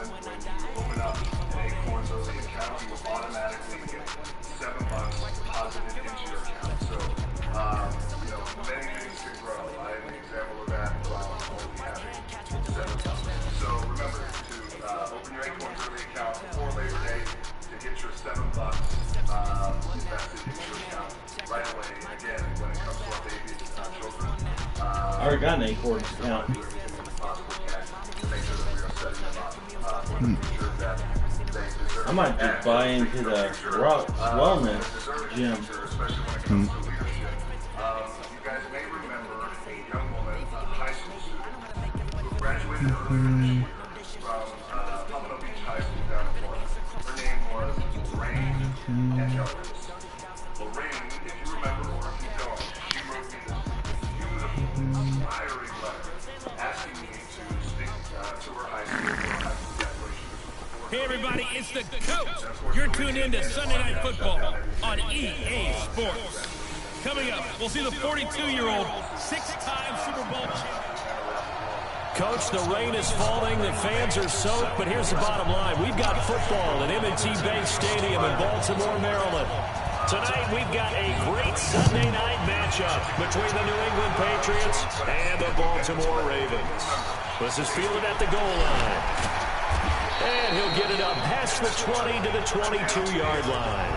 gentlemen, when you open up an Acorns early account, you will automatically get $7 deposited into your account. So, you know, many things can grow. I have an example of that while only having $7. So remember to open your Acorns early account before Labor Day to get your $7 invested into your account right away. Again, when it comes to our baby children, I already got an Acorns account. I might just buy into the wellness gym. You guys may remember a young woman, a high school student, who graduated earlier this year from Pompano Beach High School down in Florida. Her name was Lorraine and Lorraine, if you remember or if you don't, she wrote me this beautiful, inspiring letter asking me to speak to her high school graduation. Hey everybody, it's the coach. You're tuned in to Sunday Night Football on EA Sports. Coming up, we'll see the 42-year-old, 6-time Super Bowl champion. Coach, the rain is falling, the fans are soaked, but here's the bottom line. We've got football at M&T Bank Stadium in Baltimore, Maryland. Tonight, we've got a great Sunday night matchup between the New England Patriots and the Baltimore Ravens. This is fielded at the goal line. And he'll get it up past the 20 to the 22-yard line.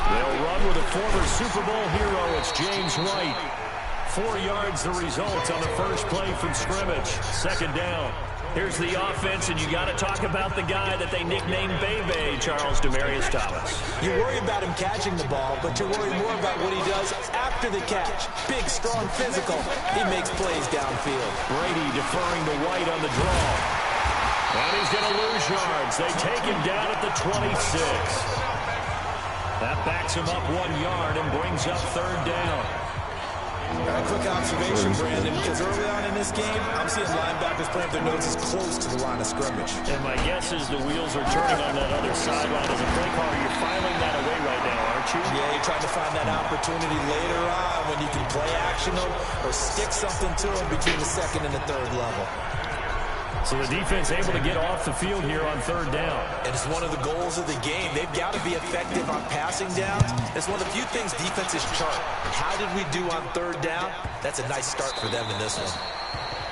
They'll run with a former Super Bowl hero. It's James White. 4 yards the result on the first play from scrimmage. Second down. Here's the offense, and you got to talk about the guy that they nicknamed Bebe, Charles Demarius Thomas. You worry about him catching the ball, but you worry more about what he does after the catch. Big, strong, physical. He makes plays downfield. Brady deferring to White on the draw. And he's going to lose yards. They take him down at the 26. That backs him up 1 yard and brings up third down. A quick observation, Brandon, because early on in this game, I'm seeing linebackers playing their noses close to the line of scrimmage. And my guess is the wheels are turning on that other sideline as a play caller. You're filing that away right now, aren't you? Yeah, you're trying to find that opportunity later on when you can play action them or stick something to them between the second and the third level. So the defense able to get off the field here on third down. And it's one of the goals of the game. They've got to be effective on passing downs. It's one of the few things defenses chart. How did we do on third down? That's a nice start for them in this one.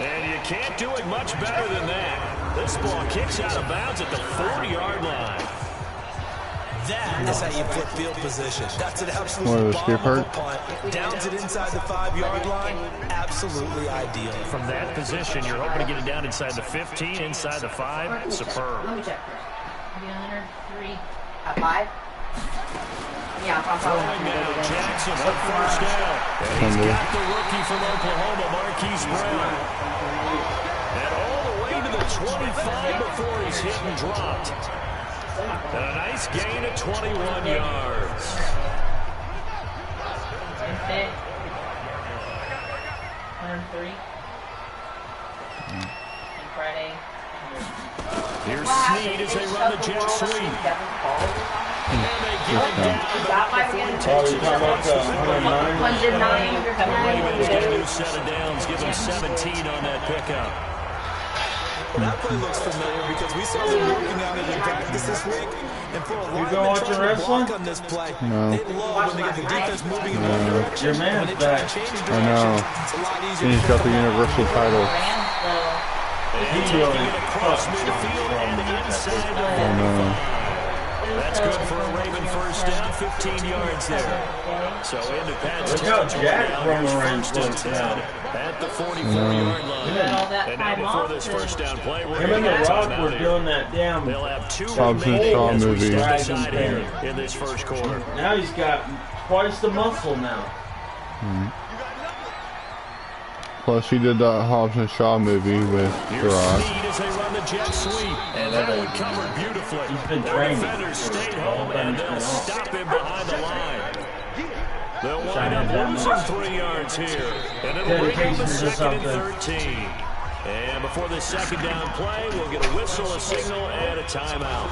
And you can't do it much better than that. This ball kicks out of bounds at the 40-yard line. That is how you flip field position. That's an absolute bomb of a punt. Downs it inside the 5-yard line. Absolutely ideal. From that position, you're hoping to get it down inside the 15, inside the 5. Superb. Let me check first. Maybe 103 at 5. Yeah, I'm throwing now, Jackson on first down. And he's got the rookie from Oklahoma, Marquise Brown. And all the way to the 25 before he's hit and dropped. And a nice gain of 21 yards. Okay. 103. And Friday. Here's Snead as they run the jet sweep. And they get it down about the 14. Ravens get a new set of downs, give them 17 on that pickup. That play looks familiar because we saw them working on it in practice this week. And for a lineman trying to block on this play, they love when they get the defense moving in one direction. Your man's back. I know. It's a lot easier. He's got the universal title. He's taking it across midfield and inside the 45. That's good for a Raven first down, 15 yards there. So into Pat's territory now, first and 10 at the 44-yard line. And now before this first down play, we're going to get Rock were doing that damn They'll have 2 Shaw remaining as we movie. step aside here in this first quarter. Now he's got twice the muscle now. Plus, he did that Hobbs and Shaw movie with Gerard. Snead as they run the jet sweep, and that one covered beautifully. He's been The training. defenders stayed home, and they'll stop him behind the line. They'll wind up losing 3 yards here. And it'll bring up a 2nd and 13. And before the 2nd down play, we'll get a whistle, a signal, and a timeout.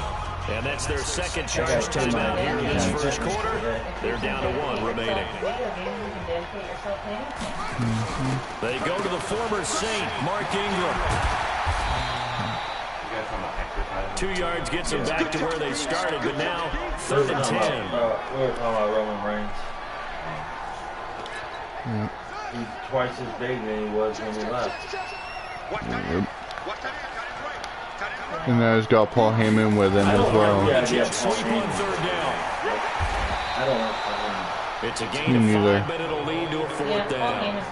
And that's their 2nd charge timeout here in this 1st quarter. They're down to 1 remaining. They go to the former Saint, Mark Ingram. 2 yards gets them back to where they started, but now 3rd and 10. We're talking about Roman Reigns. He's twice as big than he was when he left. And now he's got Paul Heyman with him as well. Sweep on 3rd down. I don't know. It's a gain of 5, but it'll lead to a 4th down.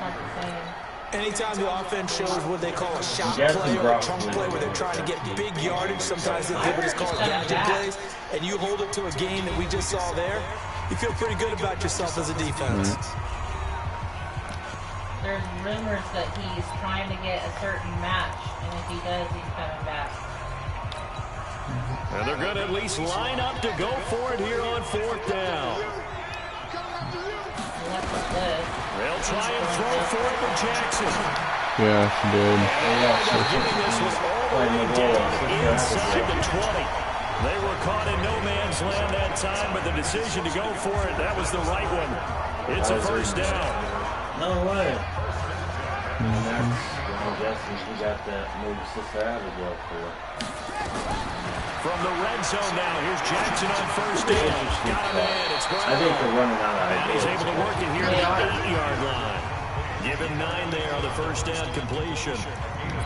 Anytime the offense shows what they call a shot play or a chunk play where they're trying to get big yardage, sometimes they do what is called gadget plays, and you hold it to a game that we just saw there, you feel pretty good about yourself as a defense. There's rumors that he's trying to get a certain match, and if he does, he's coming back. And they're going to at least line up to go for it here on 4th down. They'll try and throw for it with Jackson. Yeah, she did. They're getting this one all the way down inside the 20. They were caught in no man's land that time, but the decision to go for it, that was the right one. It's a 1st down. No way. I'm guessing he got that move Sister Abigail for. From the red zone now, here's Jackson on 1st down. Got a man, it's Brown. I think they're running out of And he's able to work it here at the 8-yard line. Give him 9 there on the 1st down completion.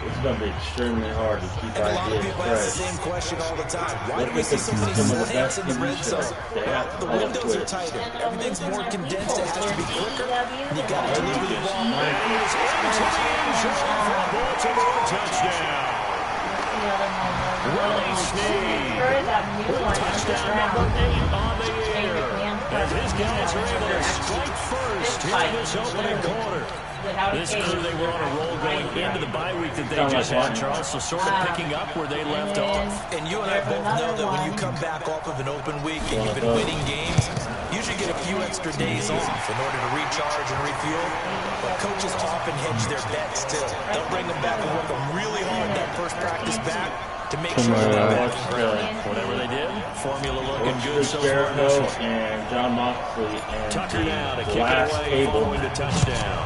It's going to be extremely hard to keep And a lot of ideas people ask the fresh. same question all the time. Why do we see so many slants in the red zone? Well, the windows are tighter. Everything's more condensed. It has to be quicker. And you got to deliver the ball. And he is into the end zone for a Baltimore touchdown. Willie Snead. Touchdown number 8 on the air. As his guys are able to strike first here in this opening quarter. This crew, they were on a roll going into the bye week that they just had, Charles, so sort of picking up where they left off. And you and I both know that when you come back off of an open week and you've been winning games, you usually get a few extra days off in order to recharge and refuel. But coaches often hedge their bets too. They'll bring them back and work them really hard that first practice back to make sure they're back in ground. Whatever they did, formula looking good so far. And John Moxley and Tucker now to kick it last away table. following the touchdown.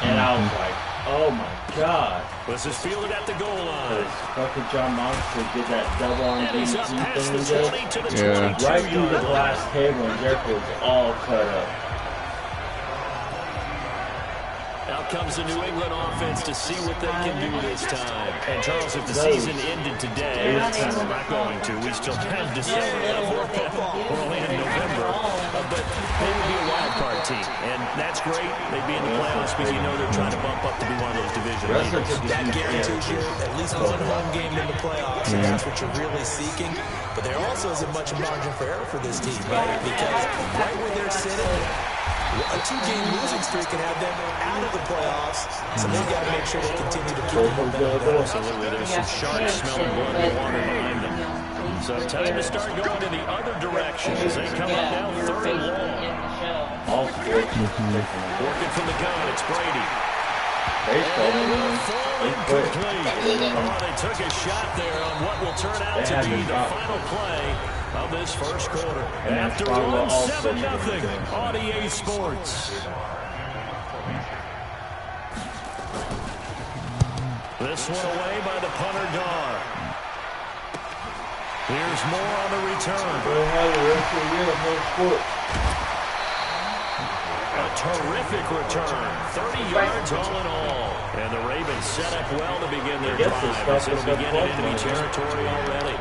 And I was like, oh my God. This is fielded at the goal line. Fucking John Moxley did that double on And he's up DDT past thing the he did. 20 to the Yeah. 22 Right through the yard glass line. table, and Jericho was all cut up. Out comes the New England offense to see what they can do this time. And Charles, if the season ended today, we're not going to. We still have December left. We're only in November. But they would be a wild card team. And that's great. They'd be in the playoffs, but you know they're trying to bump up to be one of those division leaders. That guarantees you at least one home game in the playoffs, and that's what you're really seeking. But there also isn't much margin for error for this team, right? Because right where they're sitting, a 2-game losing streak can have them out of the playoffs, so they've got to make sure they continue to keep the momentum. Absolutely. There's some sharks smelling blood and water behind them. So time to start going in the other direction as they come up now 3rd and long. All sports. Working from the gun, it's Brady. Baseball, they quit. They took a shot there on what will turn out to be the final play of this 1st quarter. After all, 7-0 on EA Sports. This one away by the punter Gar. Here's more on the return. A terrific return. 30 yards all in all. And the Ravens set up well to begin their drive as it'll begin in enemy territory already.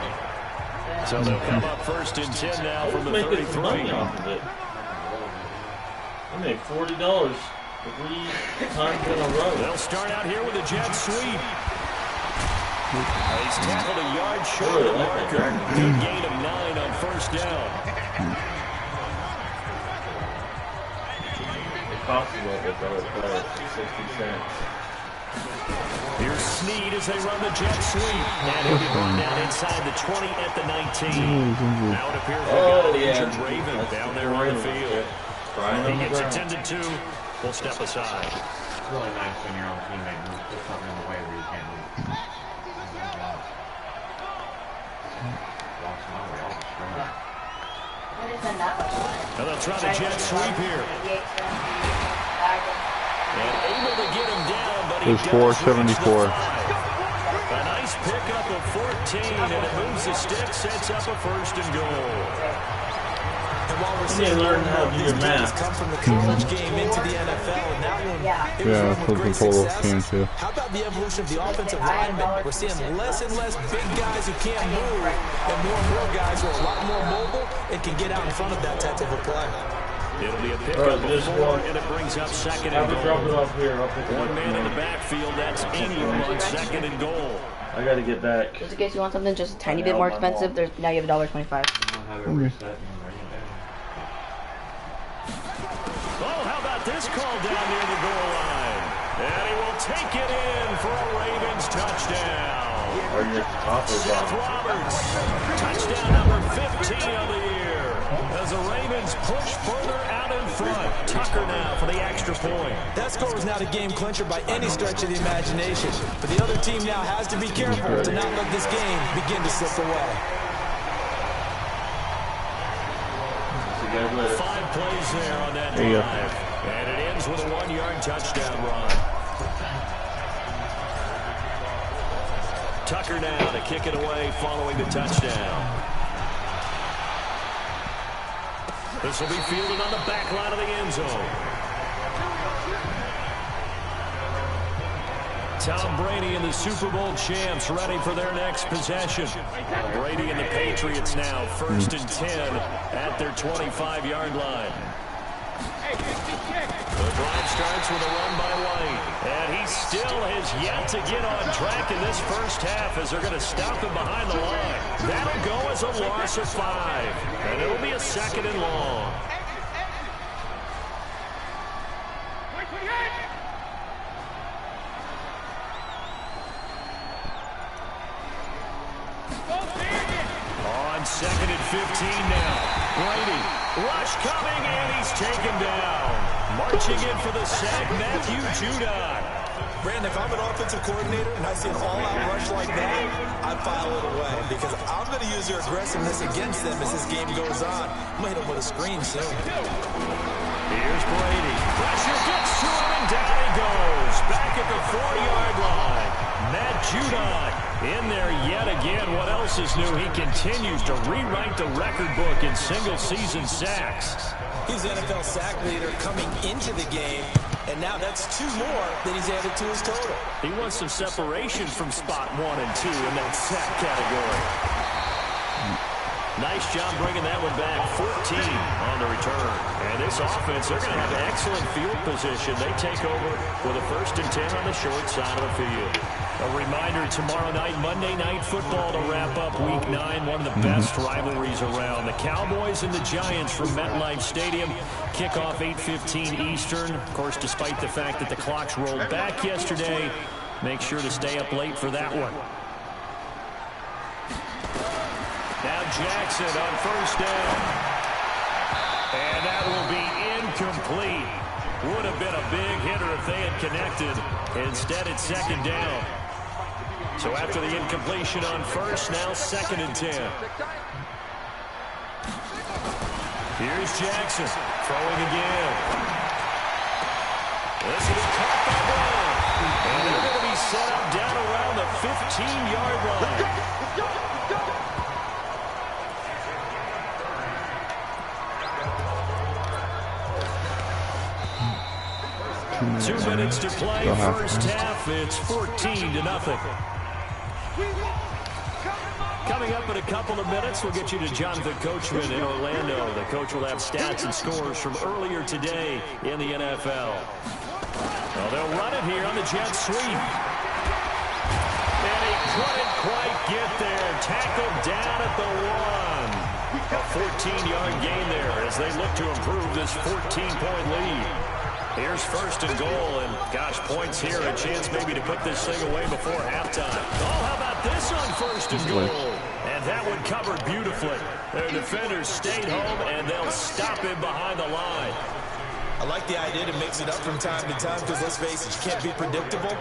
So they'll come up 1st and 10 now from the 33. They made $40 3 times in a row. They'll start out here with a jet sweep. He's tackled a yard short of the marker. Good gain of 9 on 1st down. It costs a little bit though, 60 cents. Here's Snead as they run the jet sweep. And he'll be brought down inside the 20 at the 19. Now it appears we've got an injured Raven down there on the field. He gets attended to. We'll step aside. It's really nice when your own teammate moves, put something in the way where you can't move. And they'll try the jet sweep here. And able to get him down, but he It's 474. A nice pickup of 14, and it moves the stick, sets up a 1st and goal. And while we're seeing these guys come from the college game into the NFL, and that one, it was run with great success. How about the evolution of the offensive linemen? We're seeing less and less big guys who can't move, and more guys who are a lot more mobile and can get out in front of that type of a play. It'll be a pickup of 4, and it brings up 2nd and goal. Drop it off here. One man in the backfield, that's Ingram on 2nd and goal. I gotta get back. Just in case you want something just a tiny bit more expensive, now you have $1.25. Oh, how about this call down near the goal line? And he will take it in for a Ravens touchdown. Seth Roberts, touchdown number 15 of the year. As the Ravens push further out in front. Tucker now for the extra point. That score was not a game clincher by any stretch of the imagination. But the other team now has to be careful to not let this game begin to slip away. 5 plays there on that drive. And it ends with a 1-yard touchdown run. Tucker now to kick it away following the touchdown. This will be fielded on the back line of the end zone. Tom Brady and the Super Bowl champs ready for their next possession. Brady and the Patriots now 1st and 10 at their 25-yard line. The drive starts with a run by White. And he still has yet to get on track in this first half as they're going to stop him behind the line. That'll go as a loss of 5. And it'll be a 2nd and long. On 2nd and 15 now. Brady, rush coming, and he's taken down. Marching in for the sack, Matthew Judon. Brandon, if I'm an offensive coordinator and I see an all-out rush like that, I file it away because I'm going to use their aggressiveness against them as this game goes on. I'm going to hit them with a screen soon. Here's Brady. Pressure gets to him, and down he goes. Back at the 4-yard line. Matt Judon in there yet again. What else is new? He continues to rewrite the record book in single-season sacks. He's the NFL sack leader coming into the game, and now that's 2 more that he's added to his total. He wants some separation from spot 1 and 2 in that sack category. Nice job bringing that one back. 14 on the return. And this offense, they're going to have excellent field position. They take over with a 1st and 10 on the short side of the field. A reminder, tomorrow night, Monday Night Football to wrap up Week 9, one of the best rivalries around. The Cowboys and the Giants from MetLife Stadium. Kickoff 8:15 Eastern. Of course, despite the fact that the clocks rolled back yesterday, make sure to stay up late for that one. Now Jackson on 1st down. And that will be incomplete. Would have been a big hitter if they had connected. Instead, it's 2nd down. So after the incompletion on 1st, now 2nd and 10. Here's Jackson throwing again. This will be caught by Brown. And they're going to be set up down around the 15-yard line. 2 minutes to play, first half. It's 14-0. Coming up in a couple of minutes, we'll get you to Jonathan Coachman in Orlando. The coach will have stats and scores from earlier today in the NFL. Well, they'll run it here on the jet sweep. And he couldn't quite get there. Tackled down at the 1. A 14-yard gain there as they look to improve this 14-point lead. Here's 1st and goal, and gosh, points here, a chance maybe to put this thing away before halftime. Oh, how about this on 1st and goal? And that one covered beautifully. Their defenders stayed home, and they'll stop him behind the line. I like the idea to mix it up from time to time because, let's face it, you can't be predictable.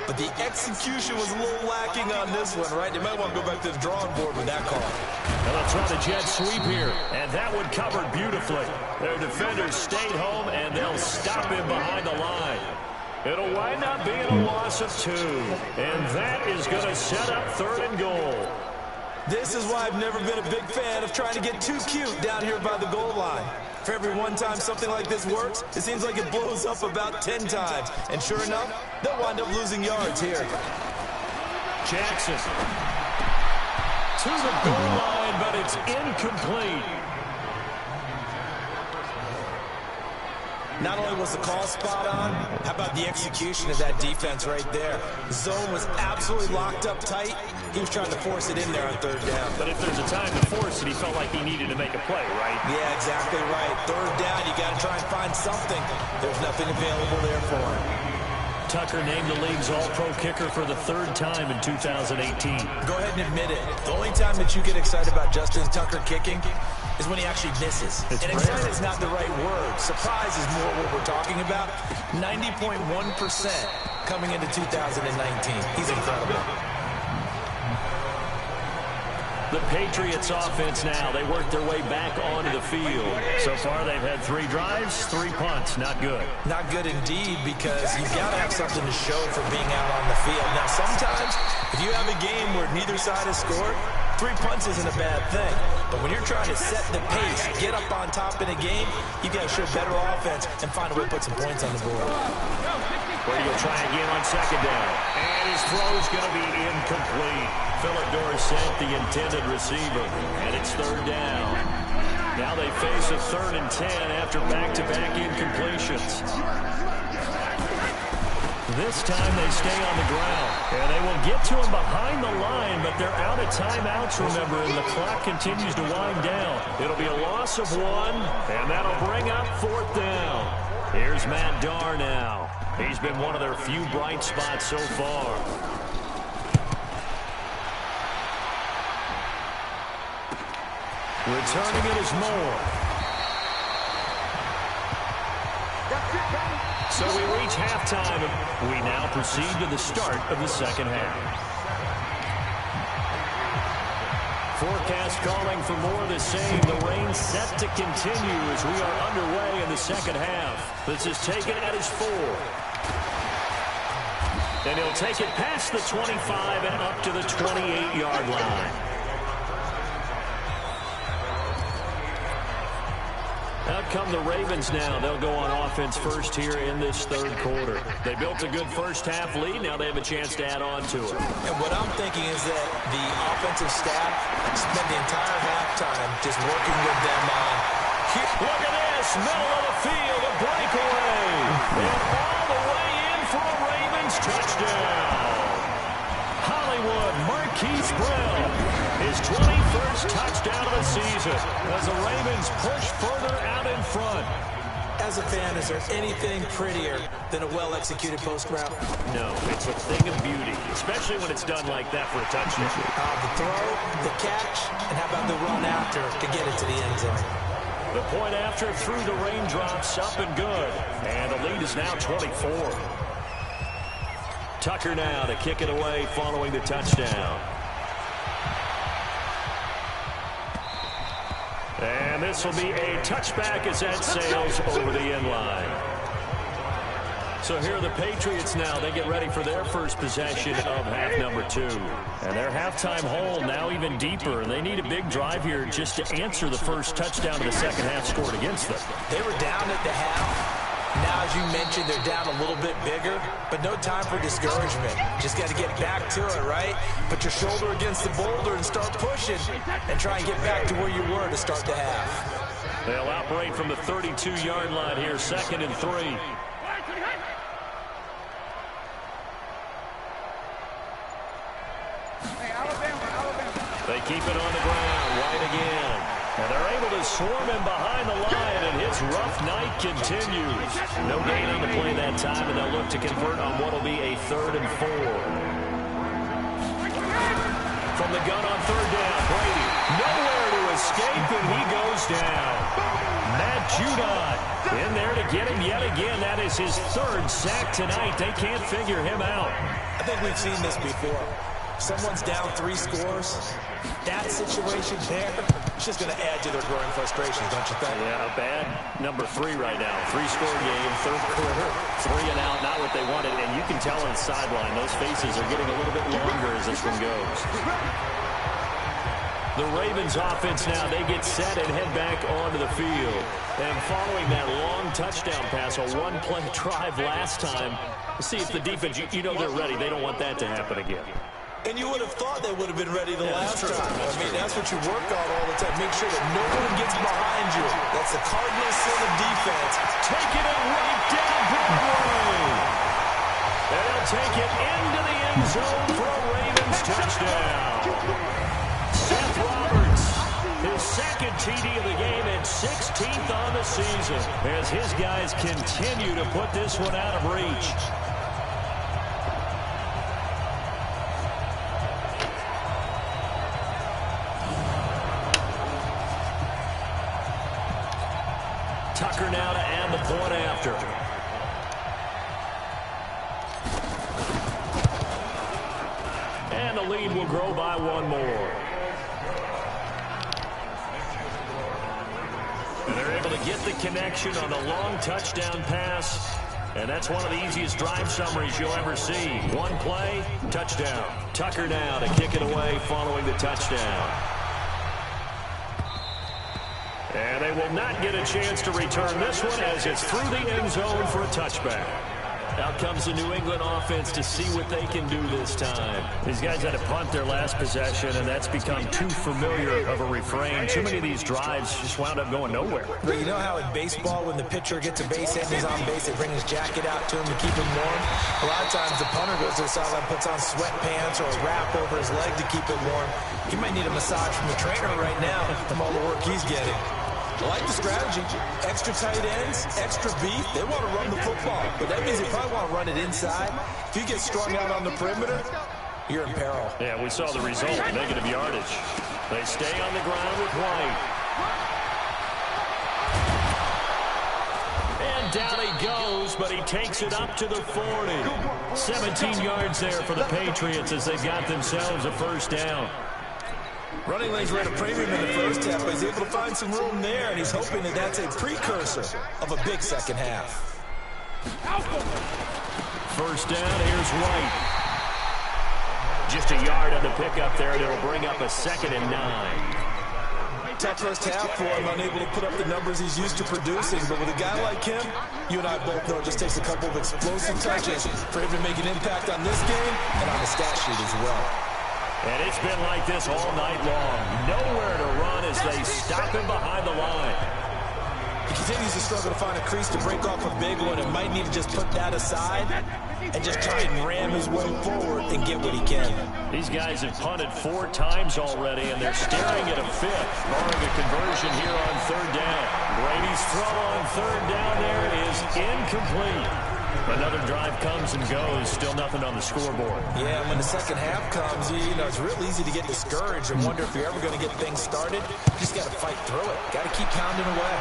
But the execution was a little lacking on this one, right? They might want to go back to the drawing board with that call. And they'll try the jet sweep here. And that one covered beautifully. Their defenders stayed home, and they'll stop him behind the line. It'll wind up being a loss of 2. And that is going to set up 3rd and goal. This is why I've never been a big fan of trying to get too cute down here by the goal line. For every one time something like this works, it seems like it blows up about 10 times. And sure enough, they'll wind up losing yards here. Jackson to the goal line, but it's incomplete. Not only was the call spot on, how about the execution of that defense right there? The zone was absolutely locked up tight. He was trying to force it in there on 3rd down. But if there's a time to force it, he felt like he needed to make a play, right? Yeah, exactly right. 3rd down, you got to try and find something. There's nothing available there for him. Tucker named the league's all-pro kicker for the 3rd time in 2018. Go ahead and admit it. The only time that you get excited about Justin Tucker kicking is when he actually misses. And excited is not the right word. Surprise is more what we're talking about. 90.1% coming into 2019. He's incredible. The Patriots offense now, they work their way back onto the field. So far, they've had 3 drives, 3 punts. Not good. Not good indeed, because you've got to have something to show for being out on the field. Now, sometimes, if you have a game where neither side has scored, 3 punts isn't a bad thing. But when you're trying to set the pace, get up on top in a game, you got to show better offense and find a way to put some points on the board. Brady will try again on 2nd down. And his throw is going to be incomplete. Philip Dorsett, the intended receiver. And it's 3rd down. Now they face a 3rd and 10 after back-to-back incompletions. This time they stay on the ground. And they will get to him behind the line, but they're out of timeouts, remember, and the clock continues to wind down. It'll be a loss of 1, and that'll bring up 4th down. Here's Matt Darr now. He's been one of their few bright spots so far. Returning it is Moore. So we reach halftime, and we now proceed to the start of the 2nd half. Forecast calling for more of the same. The rain set to continue as we are underway in the 2nd half. This is taken at his 4. And he'll take it past the 25 and up to the 28-yard line. Out come the Ravens now. They'll go on offense first here in this 3rd quarter. They built a good first-half lead. Now they have a chance to add on to it. And what I'm thinking is that the offensive staff spent the entire halftime just working with them on. Look at this. Middle of the field, a breakaway. And all the way in for a Ravens touchdown. Hollywood Marquise Brown, his 21st touchdown of the season as the Ravens push further out in front. As a fan, is there anything prettier than a well-executed post route? No, it's a thing of beauty, especially when it's done like that for a touchdown. The throw, the catch, and how about the run after to get it to the end zone? The point after through the raindrops, up and good. And the lead is now 24. Tucker now to kick it away following the touchdown. And this will be a touchback as that sails over the end line. So here are the Patriots now. They get ready for their first possession of half number 2. And their halftime hole now even deeper. And they need a big drive here just to answer the first touchdown of the 2nd half scored against them. They were down at the half. Now, as you mentioned, they're down a little bit bigger, but no time for discouragement. Just got to get back to it, right? Put your shoulder against the boulder and start pushing and try and get back to where you were to start the half. They'll operate from the 32-yard line here, 2nd and 3. They keep it on the ground, White again. And they're able to swarm him behind the line, and his rough night continues. No gain on the play that time, and they'll look to convert on what will be a 3rd and 4. from the gun on third down. Brady, nowhere to escape, and he goes down. Matt Judon in there to get him yet again. That is his third sack tonight. They can't figure him out. I think we've seen this before. Someone's down 3 scores. That situation there, it's just going to add to their growing frustrations, don't you think? Yeah, a bad number 3 right now. 3-score game, third quarter, 3 and out, not what they wanted. And you can tell on the sideline, those faces are getting a little bit longer as this one goes. The Ravens offense now, they get set and head back onto the field. And following that long touchdown pass, a one-play drive last time, see if the defense, you know they're ready. They don't want that to happen again. And you would have thought they would have been ready the last time. I mean, that's what you work on all the time. Make sure that no one gets behind you. That's the cardinal sin of defense. Taking it right down Broadway. And they'll take it into the end zone for a Ravens touchdown. Seth Roberts, his second TD of the game and 16th on the season as his guys continue to put this one out of reach. Tucker now to add the point after. And the lead will grow by 1 more. And they're able to get the connection on the long touchdown pass. And that's one of the easiest drive summaries you'll ever see. 1 play, touchdown. Tucker now to kick it away following the touchdown. And they will not get a chance to return this one as it's through the end zone for a touchback. Out comes the New England offense to see what they can do this time. These guys had to punt their last possession, and that's become too familiar of a refrain. Too many of these drives just wound up going nowhere. But you know how in baseball, when the pitcher gets a base hit and he's on base, they bring his jacket out to him to keep him warm? A lot of times the punter goes to the sideline, puts on sweatpants or a wrap over his leg to keep it warm. He might need a massage from the trainer right now from all the work he's getting. I like the strategy. Extra tight ends, extra beef. They want to run the football, but that means they probably want to run it inside. If you get strung out on the perimeter, you're in peril. Yeah, we saw the result, negative yardage. They stay on the ground with White. And down he goes, but he takes it up to the 40. 17 yards there for the Patriots as they got themselves a first down. Running lanes were at a premium in the first half, but he's able to find some room there, and he's hoping that that's a precursor of a big second half. First down, here's White. Just a yard on the pickup there, and it'll bring up a 2nd and 9. Tough first half for him, unable to put up the numbers he's used to producing, but with a guy like him, you and I both know it just takes a couple of explosive touches for him to make an impact on this game and on the stat sheet as well. And it's been like this all night long. Nowhere to run as they stop him behind the line. He continues to struggle to find a crease to break off a big one and might need to just put that aside and just try and ram his way forward and get what he can. These guys have punted 4 times already, and they're staring at a 5th, barring a conversion here on 3rd down. Brady's throw on 3rd down there is incomplete. Another drive comes and goes, still nothing on the scoreboard. Yeah, when the second half comes, you know, it's real easy to get discouraged and wonder if you're ever going to get things started. You just got to fight through it. Got to keep pounding away.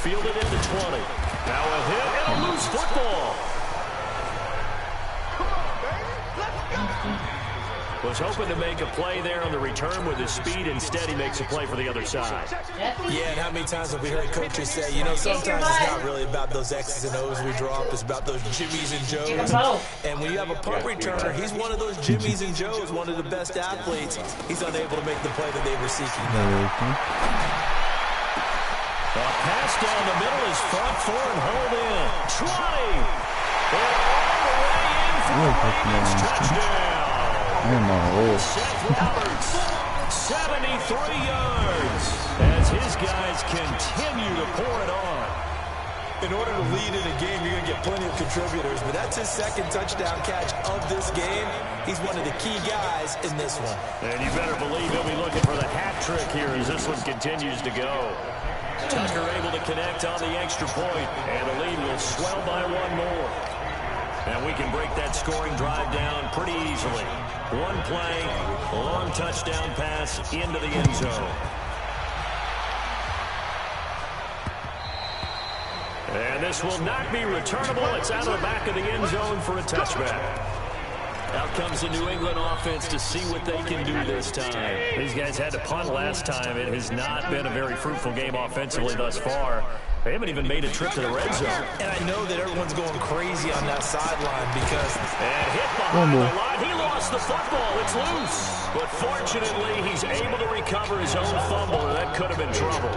Fielded in the 20. Now a hit and a loose football. Was hoping to make a play there on the return with his speed. Instead, he makes a play for the other side. Yeah, and how many times have we heard coaches say, you know, sometimes it's not really about those X's and O's we drop. It's about those Jimmies and Joes. And when you have a punt returner, he's one of those Jimmies and Joes, one of the best athletes. He's unable to make the play that they were seeking. A pass down the middle is fought for and hauled in. 20. And all the way in for the Ravens touchdown. Seth Roberts, 73 yards, as his guys continue to pour it on. In order to lead in a game, you're going to get plenty of contributors, but that's his 2nd touchdown catch of this game. He's one of the key guys in this one. And you better believe he'll be looking for the hat trick here as this one continues to go. Tucker able to connect on the extra point, and the lead will swell by 1 more. And we can break that scoring drive down pretty easily. One play, long touchdown pass into the end zone. And this will not be returnable. It's out of the back of the end zone for a touchback. Out comes the New England offense to see what they can do this time. These guys had to punt last time. It has not been a very fruitful game offensively thus far. They haven't even made a trip to the red zone. And I know that everyone's going crazy on that sideline because... And hit behind the line. He lost the football. It's loose. But fortunately, he's able to recover his own fumble. That could have been trouble.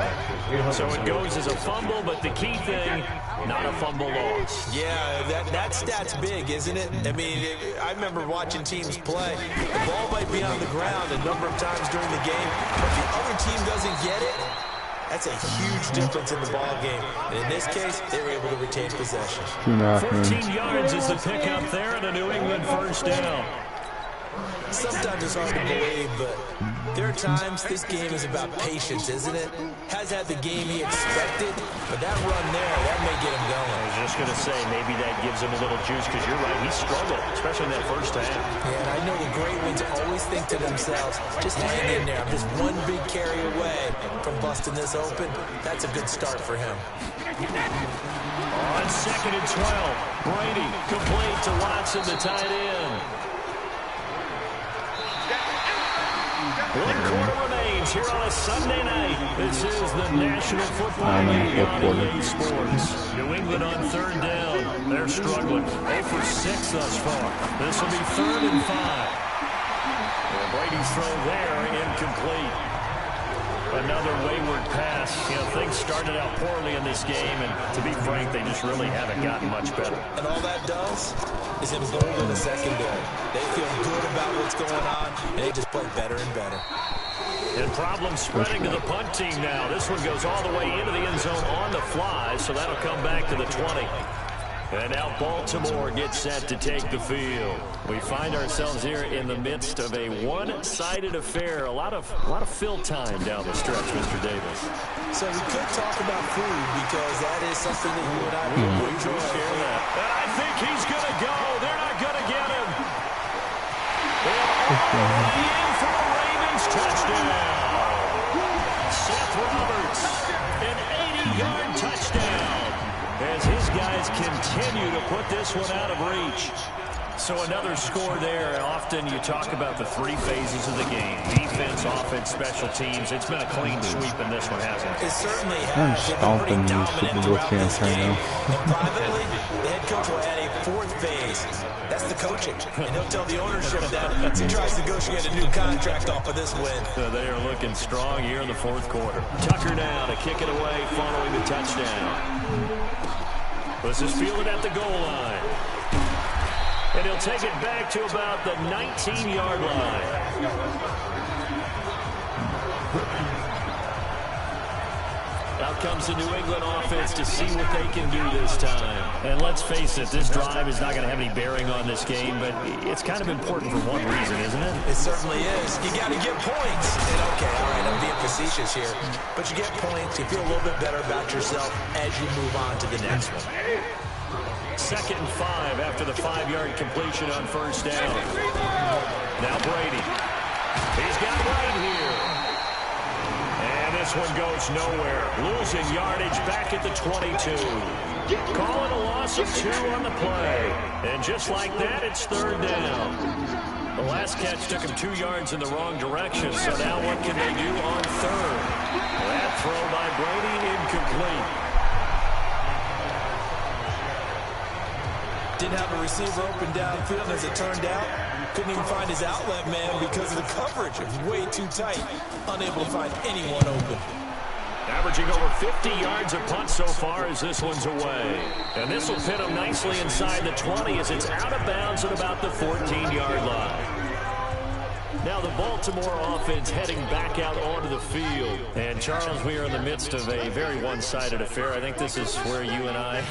So it goes as a fumble, but the key thing, not a fumble loss. Yeah, that stat's big, isn't it? I mean, I remember watching teams play. The ball might be on the ground a number of times during the game, but if the other team doesn't get it, that's a huge difference in the ball game. And in this case, they were able to retain possession. 14 yards is the pickup there and a New England first down. Sometimes it's hard to believe, but there are times this game is about patience, isn't it? Has had the game he expected, but that run there, that may get him going. I was just going to say, maybe that gives him a little juice, because you're right, he struggled, especially in that first half. Yeah, and I know the great ones always think to themselves, just hang in there. I'm just one big carry away from busting this open. That's a good start for him. On 2nd and 12, Brady complete to Watson, the tight end. 1 quarter remains here on a Sunday night. This is the National Football League on EA Sports. New England on 3rd down. They're struggling. 0 for 6 thus far. This will be 3rd and 5. And Brady's throw there, incomplete. Another wayward pass. You know, things started out poorly in this game, and to be frank, they just really haven't gotten much better. And all that does is embolden the secondary. They feel good about what's going on, and they just play better and better. And problems spreading to the punt team now. This one goes all the way into the end zone on the fly, so that'll come back to the 20. And now Baltimore gets set to take the field. We find ourselves here in the midst of a one-sided affair. A lot of fill time down the stretch, Mr. Davis. So we could talk about food because that is something that you and I really enjoy. Share that. And I think he's going to go. They're not going to get him. And all the way in for a Ravens touchdown. Seth Roberts, an 80-yard touchdown, as his guys continue to put this one out of reach. So another score there. Often you talk about the 3 phases of the game: defense, offense, special teams. It's been a clean sweep in this one, hasn't it? It certainly has. They've been pretty dominant throughout this game. And privately, the head coach will add a 4th phase. That's the coaching. And he'll tell the ownership that he tries to negotiate a new contract off of this win. So they are looking strong here in the 4th quarter. Tucker now to kick it away following the touchdown. This is fielded at the goal line. And he'll take it back to about the 19-yard line. Out comes the New England offense to see what they can do this time. And let's face it, this drive is not going to have any bearing on this game, but it's kind of important for one reason, isn't it? It certainly is. You got to get points. And okay, all right, I'm being facetious here, but you get points, you feel a little bit better about yourself as you move on to the next one. 2nd and 5 after the 5-yard completion on 1st down. Now Brady. He's got right here. And this one goes nowhere. Losing yardage back at the 22. Calling a loss of 2 on the play. And just like that, it's 3rd down. The last catch took him 2 yards in the wrong direction. So now what can they do on 3rd? That throw by Brady incomplete. Didn't have a receiver open downfield, and as it turned out, couldn't even find his outlet man because of the coverage. It was way too tight, unable to find anyone open. Averaging over 50 yards a punt so far as this one's away. And this will pit him nicely inside the 20 as it's out of bounds at about the 14-yard line. Now the Baltimore offense heading back out onto the field. And Charles, we are in the midst of a very one-sided affair. I think this is where you and I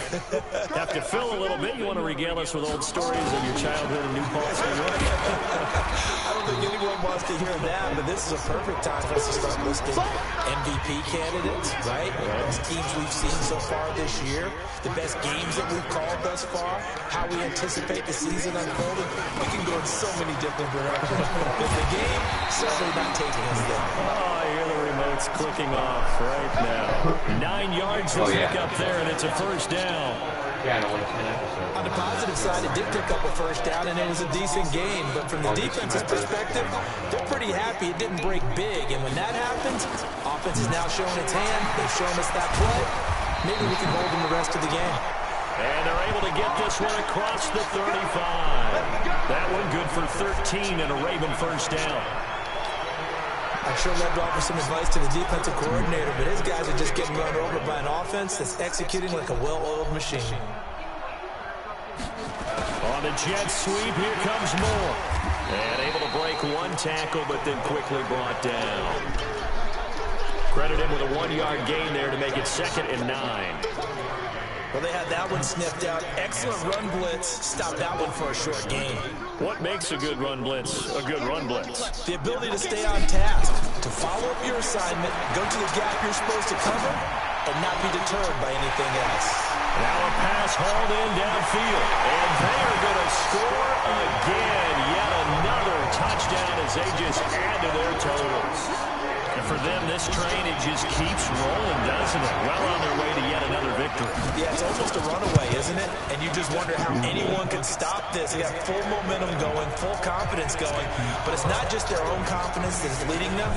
have to fill a little bit. You want to regale us with old stories of your childhood in New Paltz, New York? I don't think anyone wants to hear that, but this is a perfect time for us to start listing MVP candidates, right? The teams we've seen so far this year, the best games that we've called thus far, how we anticipate the season unfolding. We can go in so many different directions. But the game, certainly not taking us there. Oh, I hear the remote's clicking off right now. 9 yards to pick up there, and it's a first down. Yeah, I don't want to 10 episodes. On the positive side, it did pick up a first down, and it was a decent game. But from the defense's perspective, they're pretty happy it didn't break big. And when that happens, offense is now showing its hand. They've shown us that play. Maybe we can hold them the rest of the game. And they're able to get this one across the 35. That one good for 13 and a Raven first down. I'd sure love to offer some advice to the defensive coordinator, but his guys are just getting run over by an offense that's executing like a well-oiled machine. On the jet sweep, here comes Moore. And able to break one tackle, but then quickly brought down. Credit him with a 1-yard gain there to make it 2nd and 9. Well, they had that one sniffed out. Excellent run blitz. Stopped that one for a short gain. What makes a good run blitz a good run blitz? The ability to stay on task, to follow up your assignment, go to the gap you're supposed to cover, and not be deterred by anything else. Now a pass hauled in downfield. And they are going to score again. Yet another touchdown as they just add to their totals. And for them, this train, it just keeps rolling, doesn't it? Well on their way to yet another victory. Yeah, it's almost a runaway, isn't it? And you just wonder how anyone can stop this. They got full momentum going, full confidence going. But it's not just their own confidence that is leading them.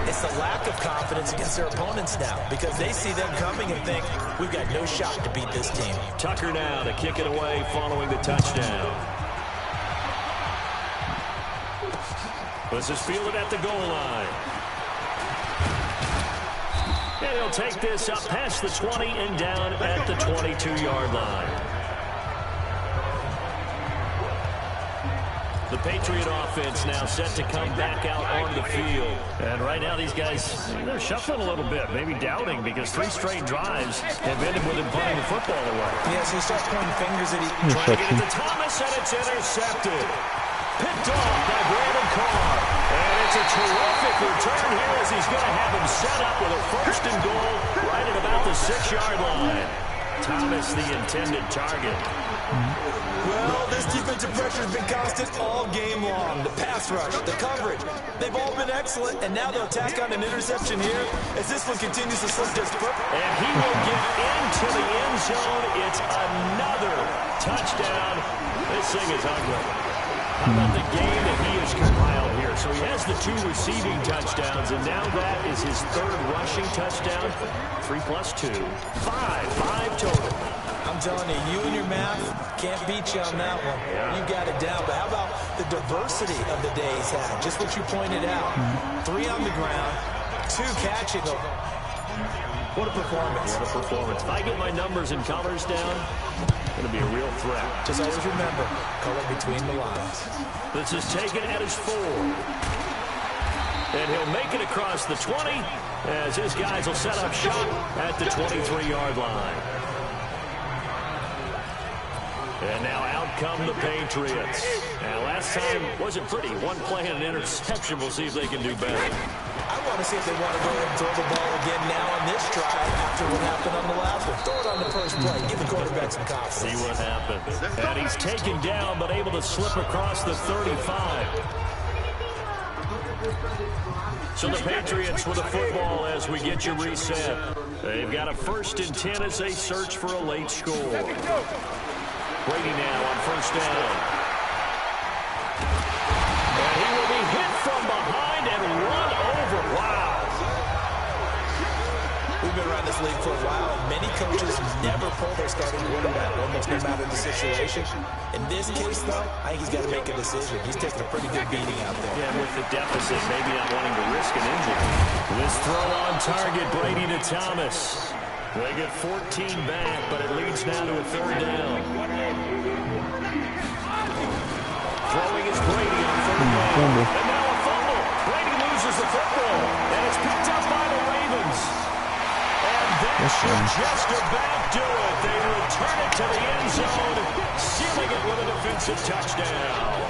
It's the lack of confidence against their opponents now because they see them coming and think, we've got no shot to beat this team. Tucker now to kick it away following the touchdown. This is fielded at the goal line. And he'll take this up past the 20 and down at the 22-yard line. The Patriot offense now set to come back out on the field. And right now these guys, they're shuffling a little bit, maybe doubting because 3 straight drives have ended with him punting the football away. Yeah, so he starts pointing fingers at each. Trying to get it to Thomas, and it's intercepted. Picked off by Brandon Carr. And it's a terrific return here as he's going to have him set up with a 1st and goal right at about the 6-yard line. Thomas, the intended target. Well, this defensive pressure has been constant all game long. The pass rush, the coverage, they've all been excellent, and now they'll tack on an interception here as this one continues to slip just perfect. And he will get into the end zone. It's another touchdown. This thing is ugly. How about the game that he has compiled here? So he has the 2 receiving touchdowns, and now that is his 3rd rushing touchdown. 3 plus 2. 5 total. I'm telling you, you and your math can't beat you on that one. Yeah. You got it down. But how about the diversity of the day he's had? Just what you pointed out. 3 on the ground, 2 catching them. What a performance. What a performance. If I get my numbers and colors down, it's going to be a real threat. Just always remember, color between the lines. This is taken at his 4. And he'll make it across the 20 as his guys will set up shop at the 23-yard line. And now out come the Patriots. Now last time wasn't pretty. 1 play and an interception. We'll see if they can do better. I want to see if they want to go ahead and throw the ball again now on this drive after what happened on the last one. Throw it on the first play. Give the quarterback some confidence. See what happens. And he's taken down but able to slip across the 35. So the Patriots with the football as we get you reset. They've got a 1st and 10 as they search for a late score. Brady now on 1st down. And he will be hit from behind and run over. Wow. We've been around this league for a while, and many coaches never pull their starting quarterback, almost no matter the situation. In this case, though, I think he's got to make a decision. He's taking a pretty good beating out there. Yeah, with the deficit, maybe not wanting to risk an injury. This throw on target, Brady to Thomas. They get 14 back, but it leads now to a 3rd down. Throwing is Brady on 3rd down. And now a fumble. football, and it's picked up by the Ravens. And that should just about do it. They return it to the end zone, sealing it with a defensive touchdown.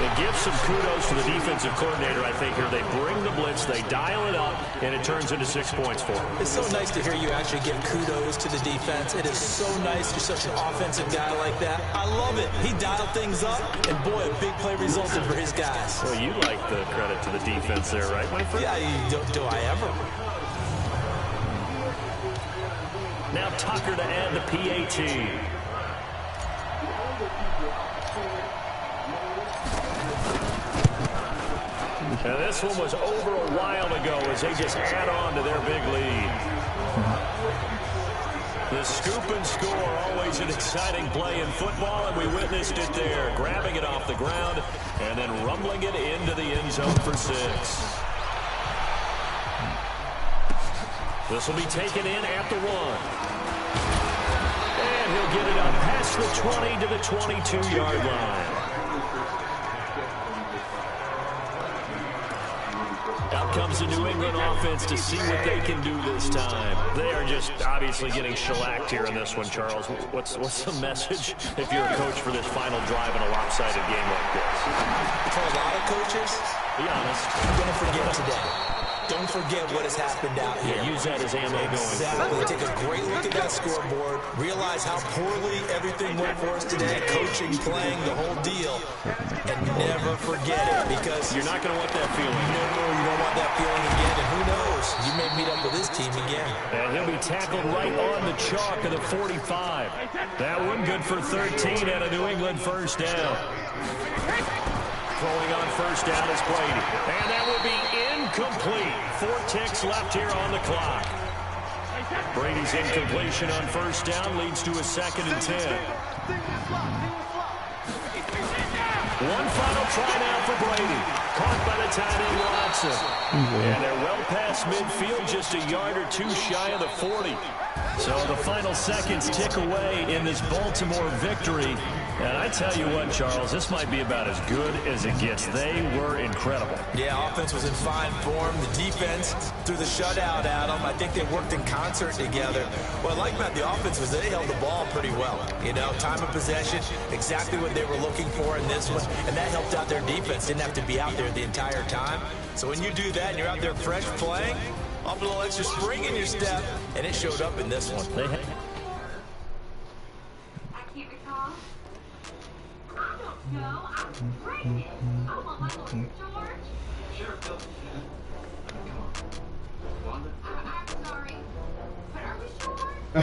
It gives some kudos to the defensive coordinator, I think, here. They bring the blitz, they dial it up, and it turns into 6 points for them. It's so nice to hear you actually give kudos to the defense. It is so nice you're such an offensive guy like that. I love it. He dialed things up, and boy, a big play resulted for his guys. Well, you like the credit to the defense there, right, Winfrey? Yeah, do I ever? Now Tucker to add the PAT. And this one was over a while ago as they just add on to their big lead. The scoop and score, always an exciting play in football, and we witnessed it there, grabbing it off the ground and then rumbling it into the end zone for 6. This will be taken in at the 1. And he'll get it up past the 20 to the 22-yard line. Out comes the New England offense to see what they can do this time. They are just obviously getting shellacked here in this one, Charles. What's the message if you're a coach for this final drive in a lopsided game like this? For a lot of coaches, be honest, I'm going to forget today. Don't forget what has happened out here. Yeah, use that as ammo going Exactly. Take a great look at that scoreboard. Realize how poorly everything went for us today. Coaching, playing, the whole deal. And never forget it, because you're not going to want that feeling. No, you don't want that feeling again. And who knows? You may meet up with this team again. And he'll be tackled right on the chalk of the 45. That one good for 13 and a New England first down. Throwing on first down is Brady. And that will be incomplete. 4 ticks left here on the clock. Brady's incompletion on first down leads to a 2nd and 10. One final try now for Brady. Caught by the tight end Watson. And they're well past midfield, just a yard or 2 shy of the 40. So the final seconds tick away in this Baltimore victory. And I tell you what, Charles, this might be about as good as it gets. They were incredible. Yeah, offense was in fine form. The defense threw the shutout at them. I think they worked in concert together. What I like about the offense was they held the ball pretty well. You know, time of possession, exactly what they were looking for in this one. And that helped out their defense. Didn't have to be out there the entire time. So when you do that and you're out there fresh playing, off a little extra spring in your step, and it showed up in this one. I can't recall. I don't know. I'm pregnant. I want my little George. Sure, Phil. Come on. I'm sorry. But are we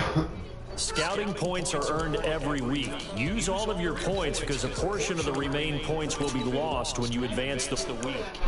sure? Scouting points are earned every week. Use all of your points because a portion of the remaining points will be lost when you advance the week.